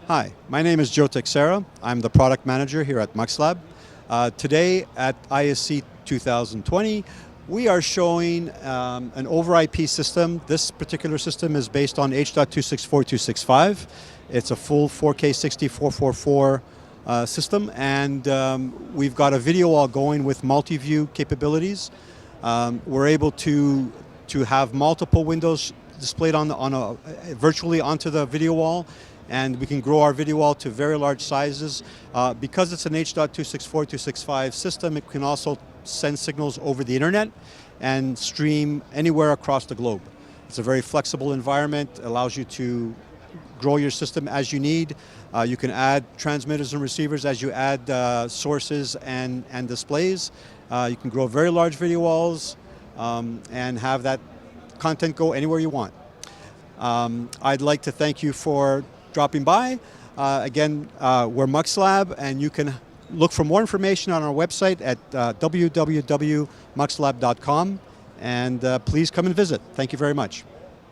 Hi, my name is H.264. I'm the product manager here at MuxLab. Today at ISE 2020, we are showing an over IP system. This particular system is based on H.264/265. It's a full 4K 6444 system, and we've got a video wall going with multi-view capabilities. We're able to have multiple windows displayed virtually onto the video wall, and we can grow our video wall to very large sizes. Because it's an H.264/265 system, it can also send signals over the internet and stream anywhere across the globe. It's a very flexible environment, allows you to grow your system as you need. You can add transmitters and receivers as you add sources and displays. You can grow very large video walls and have that content go anywhere you want. I'd like to thank you for dropping by. Again, we're MuxLab, and you can look for more information on our website at www.muxlab.com, and please come and visit. Thank you very much.